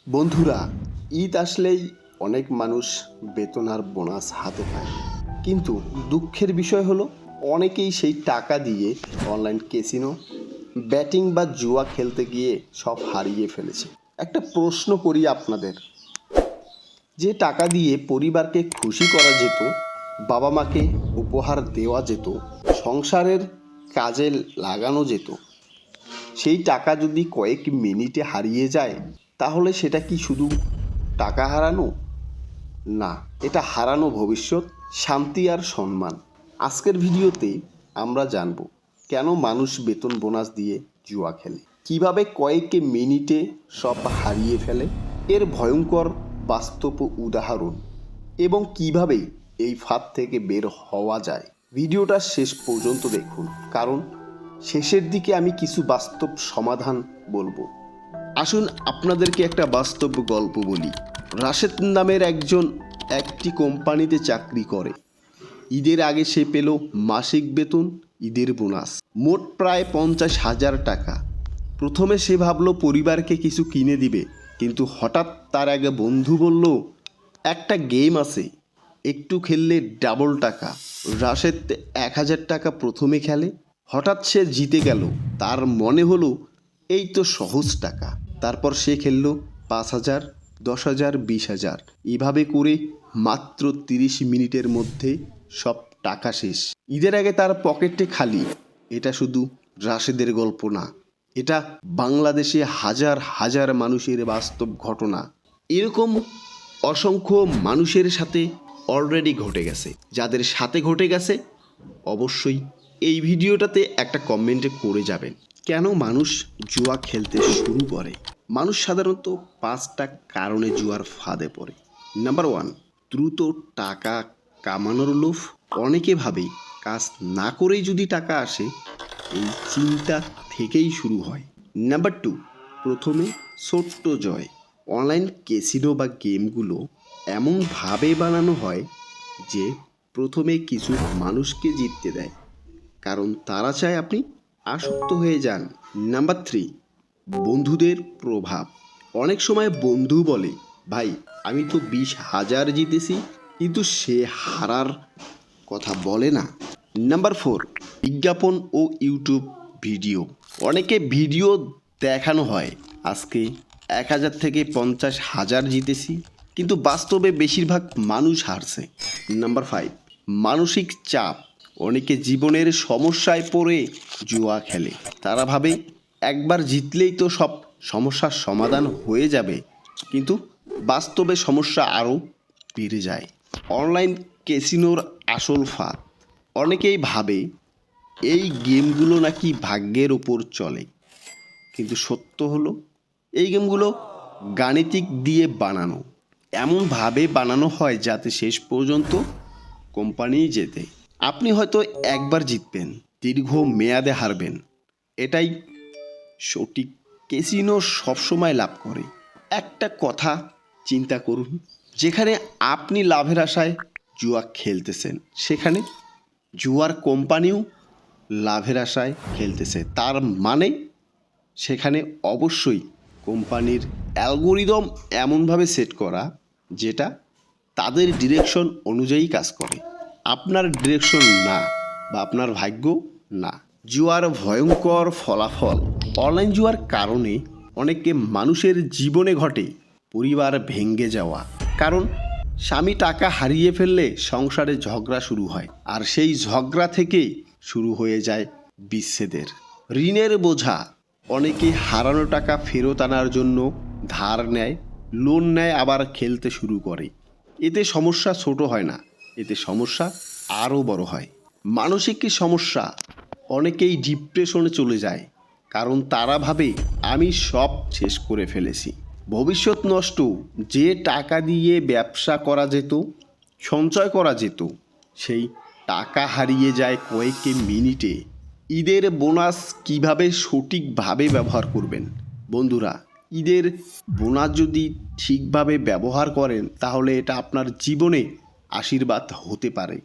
বন্ধুরা, ঈদ আসলেই অনেক মানুষ বেতন আর বোনাস হাতে পায়, কিন্তু দুঃখের বিষয় হলো অনেকেই সেই টাকা দিয়ে অনলাইন ক্যাসিনো, ব্যাটিং বা জুয়া খেলতে গিয়ে সব হারিয়ে ফেলেছে। একটা প্রশ্ন করি আপনাদের, যে টাকা দিয়ে পরিবারকে খুশি করা যেত, বাবা মাকে উপহার দেওয়া যেত, সংসারের কাজে লাগানো যেত, সেই টাকা যদি কয়েক মিনিটে হারিয়ে যায়, তাহলে সেটা কি শুধু টাকা হারানো? না, এটা হারানো ভবিষ্যৎ, শান্তি আর সম্মান। আজকের ভিডিওতে আমরা জানব কেন মানুষ বেতন বোনাস দিয়ে জুয়া খেলে, কিভাবে কয়েক মিনিটে সব হারিয়ে ফেলে, এর ভয়ঙ্কর বাস্তব উদাহরণ, এবং কিভাবে এই ফাঁদ থেকে বের হওয়া যায়। ভিডিওটা শেষ পর্যন্ত দেখুন, কারণ শেষের দিকে আমি কিছু বাস্তব সমাধান বলবো। আসুন আপনাদেরকে একটা বাস্তব গল্প বলি। রাশেদ নামের একজন একটি কোম্পানিতে চাকরি করে। ঈদের আগে সে পেল মাসিক বেতন, ঈদের বোনাস, মোট প্রায় 50,000 টাকা। প্রথমে সে ভাবল পরিবারকে কিছু কিনে দিবে, কিন্তু হঠাৎ তার এক বন্ধু বলল, একটা গেম আছে, একটু খেললে ডাবল টাকা। রাশেদ 1,000 টাকা প্রথমে খেলে। হঠাৎ সে জিতে গেল। তার মনে হলো এই তো সহজ টাকা। তারপর সে খেললো 5,000, 10,000, 20,000, এভাবে করে মাত্র 30 মিনিটের মধ্যে সব টাকা শেষ। ঈদের আগে তার পকেটে খালি। এটা শুধু রাশেদের গল্প না, এটা বাংলাদেশে হাজার হাজার মানুষের বাস্তব ঘটনা। এরকম অসংখ্য মানুষের সাথে অলরেডি ঘটে গেছে। যাদের সাথে ঘটে গেছে অবশ্যই এই ভিডিওটাতে একটা কমেন্টে করে যাবেন। কেন মানুষ জুয়া খেলতে শুরু করে? মানুষ সাধারণত 5টা কারণে জুয়ার ফাঁদে পড়ে। নাম্বার 1, দ্রুত টাকা কামানোর লোভ। অনেকে ভাবে কাজ না করেই যদি টাকা আসে, এই চিন্তা থেকেই শুরু হয়। নাম্বার 2, প্রথমে ছোট্ট জয়। অনলাইন ক্যাসিনো বা গেমগুলো এমনভাবে বানানো হয় যে প্রথমে কিছু মানুষকে জিততে দেয়, কারণ তারা চায় আপনি আসক্ত হয়ে যান। নাম্বার 3, বন্ধুদের প্রভাব। অনেক সময় বন্ধু বলে, ভাই আমি তো 20,000 জিতেছি, কিন্তু সে হারার কথা বলে না। নাম্বার 4, বিজ্ঞাপন ও ইউটিউব ভিডিও। অনেকে ভিডিও দেখানো হয়, আজকে 1,000 থেকে 50,000 জিতেছি, কিন্তু বাস্তবে বেশিরভাগ মানুষ হারছে। নাম্বার 5, মানসিক চাপ। অনেকে জীবনের সমস্যায় পড়ে জুয়া খেলে। তারা ভাবে একবার জিতলেই তো সব সমস্যার সমাধান হয়ে যাবে, কিন্তু বাস্তবে সমস্যা আরও বেড়ে যায়। অনলাইন ক্যাসিনোর আসল ফাঁদ। অনেকেই ভাবে এই গেমগুলো নাকি ভাগ্যের ওপর চলে, কিন্তু সত্য হলো এই গেমগুলো গাণিতিক দিয়ে বানানো। এমনভাবে বানানো হয় যাতে শেষ পর্যন্ত কোম্পানিই জেতে। আপনি হয়তো একবার জিতবেন, দীর্ঘ মেয়াদে হারবেন, এটাই সঠিক। ক্যাসিনো সবসময় লাভ করে। একটা কথা চিন্তা করুন, যেখানে আপনি লাভের আশায় জুয়া খেলতেছেন, সেখানে জুয়ার কোম্পানিও লাভের আশায় খেলতেছে। তার মানে সেখানে অবশ্যই কোম্পানির অ্যালগোরিদম এমনভাবে সেট করা যেটা তাদের ডিরেকশন অনুযায়ী কাজ করে, আপনার ডিরেকশন না, বা আপনার ভাগ্য না। জুয়ার ভয়ঙ্কর ফলাফল। অনলাইন জুয়ার কারণে অনেকে মানুষের জীবনে ঘটে পরিবার ভেঙে যাওয়া। কারণ স্বামী টাকা হারিয়ে ফেললে সংসারে ঝগড়া শুরু হয়, আর সেই ঝগড়া থেকেই শুরু হয়ে যায় বিচ্ছেদের। ঋণের বোঝা। অনেকে হারানো টাকা ফেরত আনার জন্য ধার নেয়, লোন নেয়, আবার খেলতে শুরু করে। এতে সমস্যা ছোট হয় না, এতে সমস্যা আরও বড় হয়। মানসিক সমস্যা। অনেকেই ডিপ্রেশনে চলে যায়, কারণ তারা ভাবে আমি সব শেষ করে ফেলেছি। ভবিষ্যৎ নষ্ট। যে টাকা দিয়ে ব্যবসা করা যেত, সঞ্চয় করা যেত, সেই টাকা হারিয়ে যায় কয়েক মিনিটে। ঈদের বোনাস কিভাবে সঠিকভাবে ব্যবহার করবেন? বন্ধুরা, ঈদের বোনাস যদি ঠিকভাবে ব্যবহার করেন, তাহলে এটা আপনার জীবনে আশীর্বাদ হতে পারে।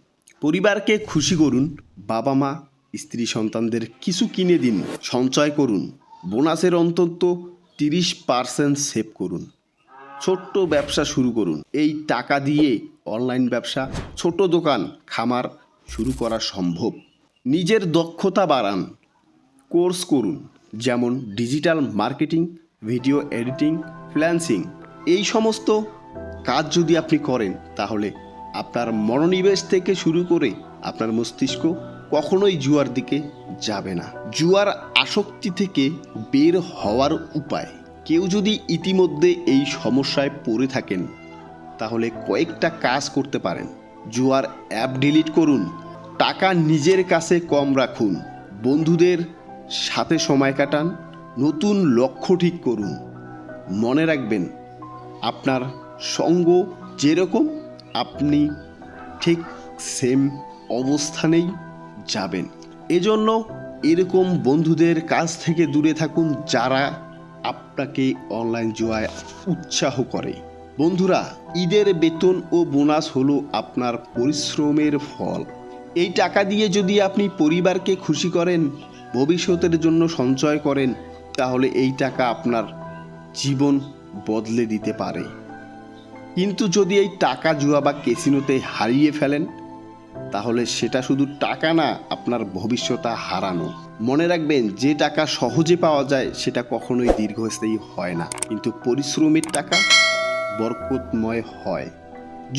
পরিবারকে খুশি করুন, বাবা মা, স্ত্রী, সন্তানদের কিছু কিনে দিন, সঞ্চয় করুন, বোনাসের অন্তত 30% সেভ করুন। ছোট্ট ব্যবসা শুরু করুন। এই টাকা দিয়ে অনলাইন ব্যবসা, ছোট দোকান, খামার শুরু করা সম্ভব। নিজের দক্ষতা বাড়ান, কোর্স করুন, যেমন digital marketing, video editing, freelancing. এই সমস্ত কাজ যদি আপনি করেন তাহলে আপনার মনোনিবেশ থেকে শুরু করে আপনার মস্তিষ্ক কখনোই জুয়ার দিকে যাবে না। জুয়ার আসক্তি থেকে বের হওয়ার উপায়, কেউ যদি ইতিমধ্যে এই সমস্যায় পড়ে থাকেন তাহলে কয়েকটা কাজ করতে পারেন। জুয়ার অ্যাপ ডিলিট করুন, টাকা নিজের কাছে কম রাখুন, বন্ধুদের সাথে সময় কাটান, নতুন লক্ষ্য ঠিক করুন। মনে রাখবেন, আপনার সঙ্গ যেরকম আপনি ঠিক সেম অবস্থানেই যাবেন। এজন্য এরকম বন্ধুদের কাছ থেকে দূরে থাকুন যারা আপনাকে অনলাইন জুয়ায় উৎসাহ করে। বন্ধুরা, ঈদের বেতন ও বোনাস হলো আপনার পরিশ্রমের ফল। এই টাকা দিয়ে যদি আপনি পরিবারকে খুশি করেন, ভবিষ্যতের জন্য সঞ্চয় করেন, তাহলে এই টাকা আপনার জীবন বদলে দিতে পারে। কিন্তু যদি এই টাকা জুয়া বা ক্যাসিনোতে হারিয়ে ফেলেন তাহলে সেটা শুধু টাকা না, আপনার ভবিষ্যৎ হারানো। মনে রাখবেন, যে টাকা সহজে পাওয়া যায় সেটা কখনোই দীর্ঘস্থায়ী হয় না, কিন্তু পরিশ্রমের টাকা বরকতময় হয়।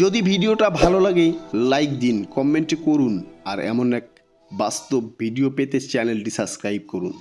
যদি ভিডিওটা ভালো লাগে লাইক দিন, কমেন্ট করুন, আর এমন এক বাস্তব ভিডিও পেতে চ্যানেলটি সাবস্ক্রাইব করুন।